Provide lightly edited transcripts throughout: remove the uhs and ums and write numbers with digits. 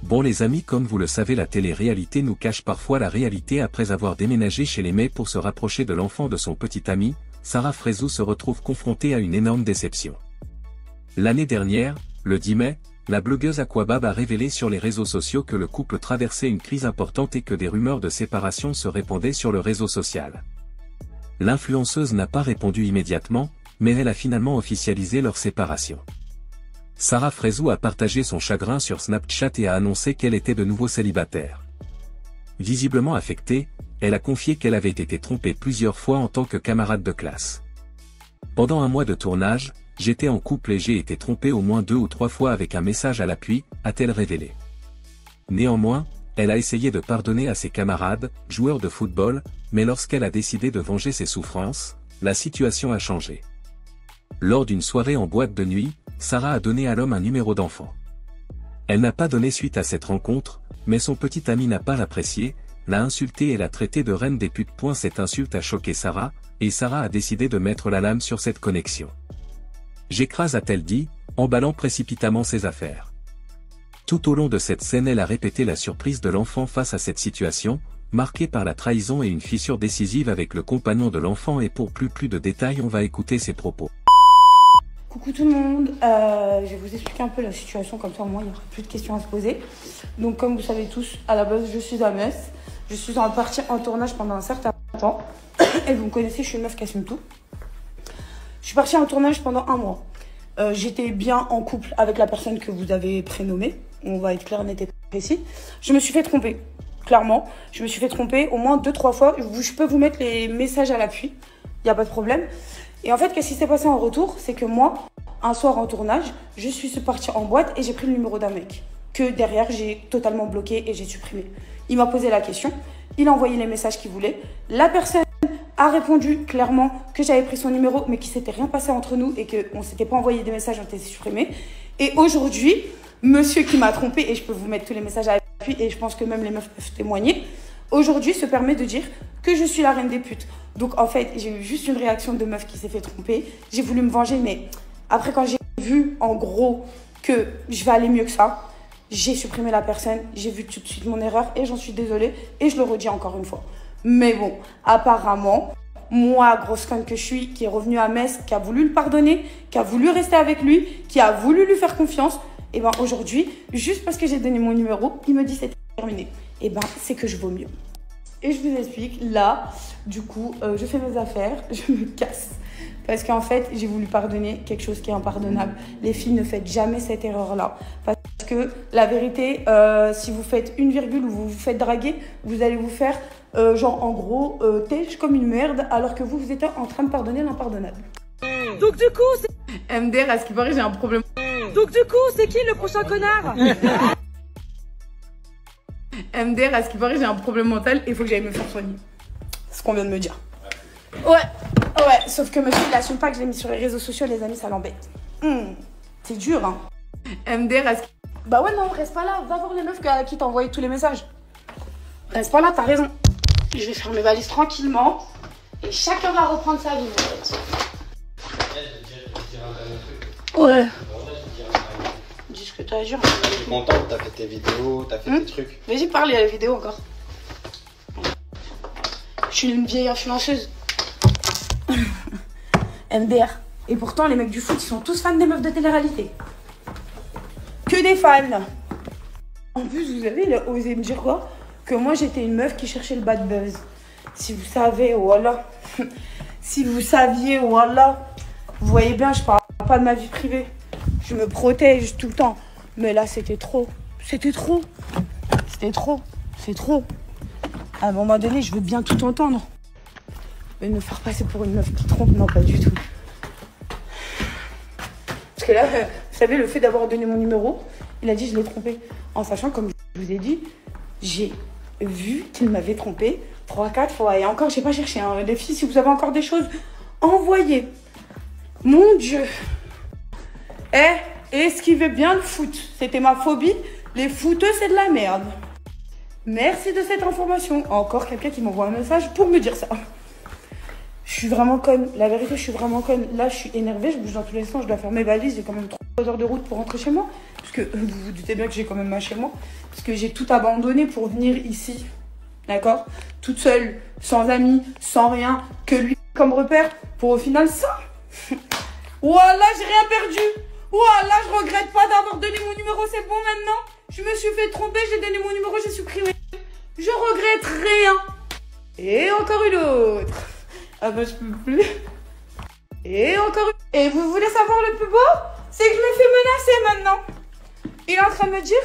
Bon les amis, comme vous le savez, la télé-réalité nous cache parfois la réalité. Après avoir déménagé chez les May pour se rapprocher de l'enfant de son petit ami, Sarah Frézou se retrouve confrontée à une énorme déception. L'année dernière, le 10 mai, la blogueuse Aquabab a révélé sur les réseaux sociaux que le couple traversait une crise importante et que des rumeurs de séparation se répandaient sur le réseau social. L'influenceuse n'a pas répondu immédiatement, mais elle a finalement officialisé leur séparation. Sarah Frézou a partagé son chagrin sur Snapchat et a annoncé qu'elle était de nouveau célibataire. Visiblement affectée, elle a confié qu'elle avait été trompée plusieurs fois en tant que camarade de classe. Pendant un mois de tournage, j'étais en couple et j'ai été trompée au moins 2 ou 3 fois avec un message à l'appui, a-t-elle révélé. Néanmoins, elle a essayé de pardonner à ses camarades, joueurs de football, mais lorsqu'elle a décidé de venger ses souffrances, la situation a changé. Lors d'une soirée en boîte de nuit, Sarah a donné à l'homme un numéro d'enfant. Elle n'a pas donné suite à cette rencontre, mais son petit ami n'a pas l'apprécié, l'a insulté et l'a traité de reine des putes. Cette insulte a choqué Sarah, et Sarah a décidé de mettre la lame sur cette connexion. J'écrase, a-t-elle dit, emballant précipitamment ses affaires. Tout au long de cette scène, elle a répété la surprise de l'enfant face à cette situation, marquée par la trahison et une fissure décisive avec le compagnon de l'enfant. Et pour plus de détails, on va écouter ses propos. Coucou tout le monde, je vais vous expliquer un peu la situation, comme ça au moins il n'y aura plus de questions à se poser. Donc comme vous savez tous, à la base je suis à Metz, je suis partie en tournage pendant un certain temps, et vous me connaissez, je suis une meuf qui assume tout. Je suis partie en tournage pendant un mois. J'étais bien en couple avec la personne que vous avez prénommée, on va être clair, net et précis. Je me suis fait tromper, clairement, je me suis fait tromper au moins 2-3 fois, je peux vous mettre les messages à l'appui, il n'y a pas de problème. Et en fait, qu'est-ce qui s'est passé en retour? C'est que moi, un soir en tournage, je suis partie en boîte et j'ai pris le numéro d'un mec que derrière, j'ai totalement bloqué et j'ai supprimé. Il m'a posé la question, il a envoyé les messages qu'il voulait. La personne a répondu clairement que j'avais pris son numéro, mais qu'il ne s'était rien passé entre nous et qu'on ne s'était pas envoyé des messages, on était supprimés. Et aujourd'hui, monsieur qui m'a trompé, et je peux vous mettre tous les messages à l'appui, et je pense que même les meufs peuvent témoigner, aujourd'hui se permet de dire que je suis la reine des putes. Donc en fait, j'ai eu juste une réaction de meuf qui s'est fait tromper. J'ai voulu me venger, mais après quand j'ai vu en gros que je vais aller mieux que ça, j'ai supprimé la personne, j'ai vu tout de suite mon erreur et j'en suis désolée et je le redis encore une fois. Mais bon, apparemment, moi, grosse conne que je suis, qui est revenue à Metz, qui a voulu le pardonner, qui a voulu rester avec lui, qui a voulu lui faire confiance, et bien aujourd'hui, juste parce que j'ai donné mon numéro, il me dit c'est terminé. Et ben c'est que je vaux mieux. Et je vous explique, là, du coup, je fais mes affaires, je me casse. Parce qu'en fait, j'ai voulu pardonner quelque chose qui est impardonnable. Les filles, ne faites jamais cette erreur-là. Parce que la vérité, si vous faites une virgule ou vous vous faites draguer, vous allez vous faire, genre en gros, têche comme une merde, alors que vous êtes en train de pardonner l'impardonnable. Donc du coup, c'est... MDR, à ce qui paraît, j'ai un problème. Donc du coup, c'est qui le prochain connard? MDR, à ce qui paraît, j'ai un problème mental et il faut que j'aille me faire soigner. C'est ce qu'on vient de me dire. Ouais, sauf que monsieur, il assume pas que je l'ai mis sur les réseaux sociaux, les amis, ça l'embête. C'est dur, hein. MDR, à ce qui... Bah ouais, non, reste pas là. Va voir les meufs à qui t'as envoyé tous les messages. Reste pas là, t'as raison. Je vais faire mes valises tranquillement et chacun va reprendre sa vie, en fait. Ouais. Dis ce que t'as à dire. Je suis contente, t'as fait tes vidéos, t'as fait tes trucs. Vas-y, parle, il y a la vidéo encore. Je suis une vieille influenceuse. MDR. Et pourtant, les mecs du foot, ils sont tous fans des meufs de télé-réalité. Que des fans. En plus, vous avez osé me dire quoi? Que moi, j'étais une meuf qui cherchait le bad buzz. Si vous savez, voilà. Si vous saviez, voilà. Vous voyez bien, je parle pas de ma vie privée. Je me protège tout le temps. Mais là, c'était trop. C'était trop. C'était trop. C'est trop. À un moment donné, je veux bien tout entendre. Mais me faire passer pour une meuf qui trompe, non, pas du tout. Parce que là, vous savez, le fait d'avoir donné mon numéro, il a dit je l'ai trompé. En sachant, comme je vous ai dit, j'ai vu qu'il m'avait trompé 3-4 fois. Et encore, j'ai pas cherché. Hein. Les filles, si vous avez encore des choses, envoyez. Mon Dieu. Esquivez bien le foot. C'était ma phobie. Les footeux, c'est de la merde. Merci de cette information. Encore quelqu'un qui m'envoie un message pour me dire ça. Je suis vraiment conne. La vérité, je suis vraiment conne. Là, je suis énervée, je bouge dans tous les sens, je dois faire mes valises. J'ai quand même 3 heures de route pour rentrer chez moi. Parce que vous vous doutez bien que j'ai quand même mal chez moi. Parce que j'ai tout abandonné pour venir ici. D'accord? Toute seule, sans amis, sans rien, que lui comme repère. Pour au final, ça. Voilà, j'ai rien perdu. Voilà, je regrette pas d'avoir donné mon numéro, c'est bon maintenant. Je me suis fait tromper, j'ai donné mon numéro, j'ai supprimé. Je regrette rien. Et encore une autre. Ah bah je peux plus. Et encore une. Et vous voulez savoir le plus beau? C'est que je me fais menacer maintenant. Il est en train de me dire,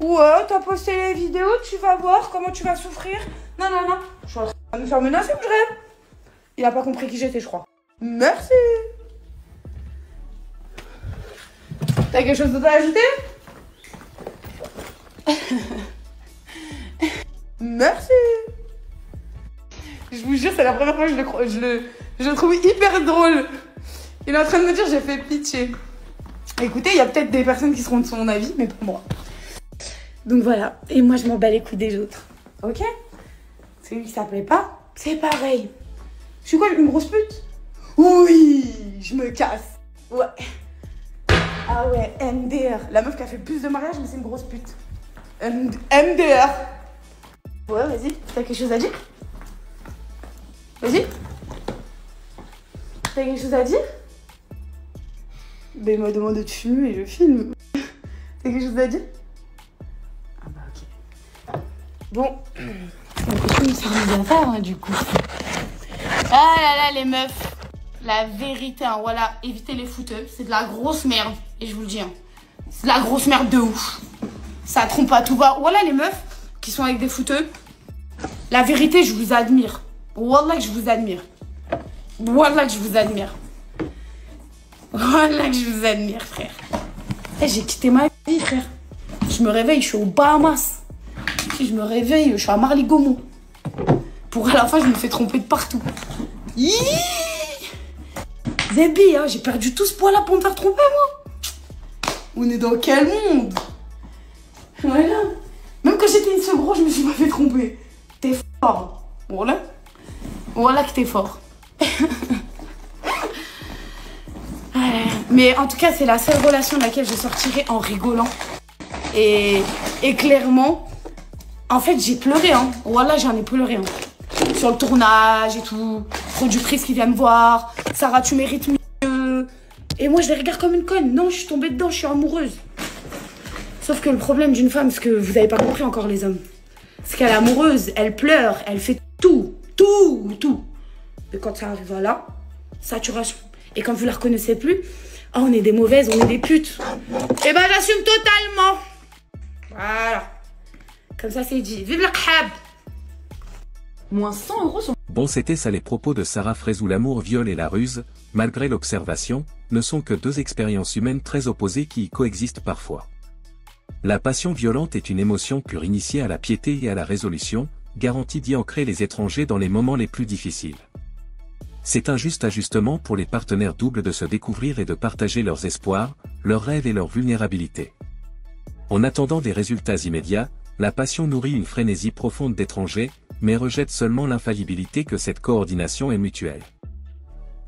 ouais, t'as posté les vidéos, tu vas voir comment tu vas souffrir. Non, non, non. Je suis en train de me faire menacer ou je rêve? Il a pas compris qui j'étais, je crois. Merci. T'as quelque chose d'autre à ajouter? Merci. Je vous jure, c'est la première fois que je le trouve hyper drôle. Il est en train de me dire, j'ai fait pitié. Écoutez, il y a peut-être des personnes qui seront de son avis, mais pas moi. Donc voilà. Et moi, je m'en bats les couilles des autres. Ok? Celui qui s'appelait pas, c'est pareil. Je suis quoi, une grosse pute? Oui, je me casse. Ouais. Ah ouais, MDR. La meuf qui a fait plus de mariages, mais c'est une grosse pute. MDR. Ouais, vas-y. T'as quelque chose à dire? Vas-y. T'as quelque chose à dire? Ben, il m'a demandé de filmer et je filme. T'as quelque chose à dire? Ah bah ok. Bon. On s'est mis à faire, hein, du coup. Ah là là, les meufs. La vérité, hein, voilà. Évitez les fouteux. C'est de la grosse merde. Et je vous le dis, hein. C'est de la grosse merde de ouf. Ça trompe pas tout va. Voilà les meufs qui sont avec des fouteux. La vérité, je vous admire. Wallah que je vous admire. Wallah que je vous admire. Wallah que je vous admire, frère. Hey, j'ai quitté ma vie, frère. Je me réveille, je suis aux Bahamas. Je me réveille, je suis à Marly-Gomo. Pour à la fin, je me fais tromper de partout. Zébi, hein, j'ai perdu tout ce poids-là pour me faire tromper, moi. On est dans quel monde? Voilà. Même quand j'étais une seule grosse, je me suis pas fait tromper. T'es fort. Voilà. Voilà que t'es fort. Mais en tout cas, c'est la seule relation de laquelle je sortirai en rigolant. Et clairement, en fait, j'ai pleuré. Hein. Voilà, j'en ai pleuré. Hein. Sur le tournage et tout. Productrice qui vient me voir. Sarah, tu mérites mieux. Et moi, je les regarde comme une conne. Non, je suis tombée dedans, je suis amoureuse. Sauf que le problème d'une femme, c'est que vous n'avez pas compris encore les hommes. C'est qu'elle est amoureuse, elle pleure, elle fait tout. Mais quand ça arrive à là, saturation. Et quand vous la reconnaissez plus, oh, on est des mauvaises, on est des putes. Et ben j'assume totalement. Voilà. Comme ça c'est dit. Vive le khab. Moins 100 € sur... Bon, c'était ça les propos de Sarah Frézou. L'amour, viol et la ruse, malgré l'observation, ne sont que deux expériences humaines très opposées qui y coexistent parfois. La passion violente est une émotion pure initiée à la piété et à la résolution, garantie d'y ancrer les étrangers dans les moments les plus difficiles. C'est un juste ajustement pour les partenaires doubles de se découvrir et de partager leurs espoirs, leurs rêves et leurs vulnérabilités. En attendant des résultats immédiats, la passion nourrit une frénésie profonde d'étrangers, mais rejette seulement l'infaillibilité que cette coordination est mutuelle.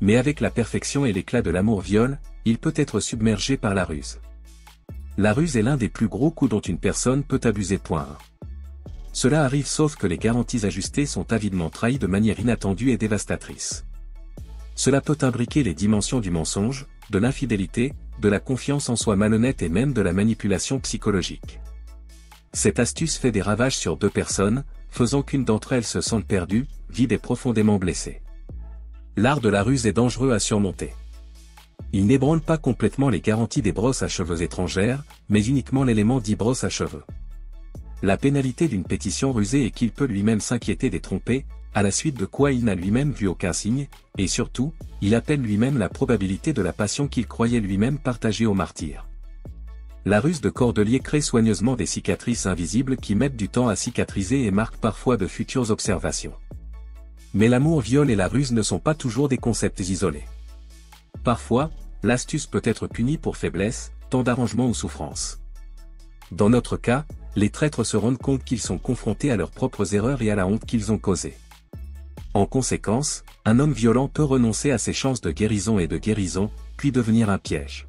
Mais avec la perfection et l'éclat de l'amour-viol, il peut être submergé par la ruse. La ruse est l'un des plus gros coups dont une personne peut abuser. Cela arrive sauf que les garanties ajustées sont avidement trahies de manière inattendue et dévastatrice. Cela peut imbriquer les dimensions du mensonge, de l'infidélité, de la confiance en soi malhonnête et même de la manipulation psychologique. Cette astuce fait des ravages sur deux personnes, faisant qu'une d'entre elles se sente perdue, vide et profondément blessée. L'art de la ruse est dangereux à surmonter. Il n'ébranle pas complètement les garanties des brosses à cheveux étrangères, mais uniquement l'élément dit brosse à cheveux. La pénalité d'une pétition rusée est qu'il peut lui-même s'inquiéter des trompés, à la suite de quoi il n'a lui-même vu aucun signe, et surtout, il appelle lui-même la probabilité de la passion qu'il croyait lui-même partager au martyr. La ruse de Cordelier crée soigneusement des cicatrices invisibles qui mettent du temps à cicatriser et marquent parfois de futures observations. Mais l'amour, viol et la ruse ne sont pas toujours des concepts isolés. Parfois, l'astuce peut être punie pour faiblesse, temps d'arrangement ou souffrance. Dans notre cas, les traîtres se rendent compte qu'ils sont confrontés à leurs propres erreurs et à la honte qu'ils ont causée. En conséquence, un homme violent peut renoncer à ses chances de guérison, puis devenir un piège.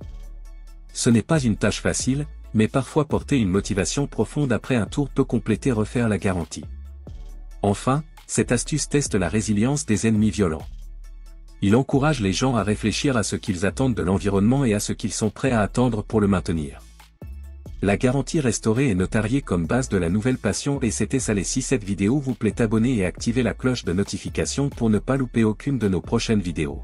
Ce n'est pas une tâche facile, mais parfois porter une motivation profonde après un tour peut compléter refaire la garantie. Enfin, cette astuce teste la résilience des ennemis violents. Il encourage les gens à réfléchir à ce qu'ils attendent de l'environnement et à ce qu'ils sont prêts à attendre pour le maintenir. La garantie restaurée est notariée comme base de la nouvelle passion et c'était ça. Si cette vidéo vous plaît, abonnez et activez la cloche de notification pour ne pas louper aucune de nos prochaines vidéos.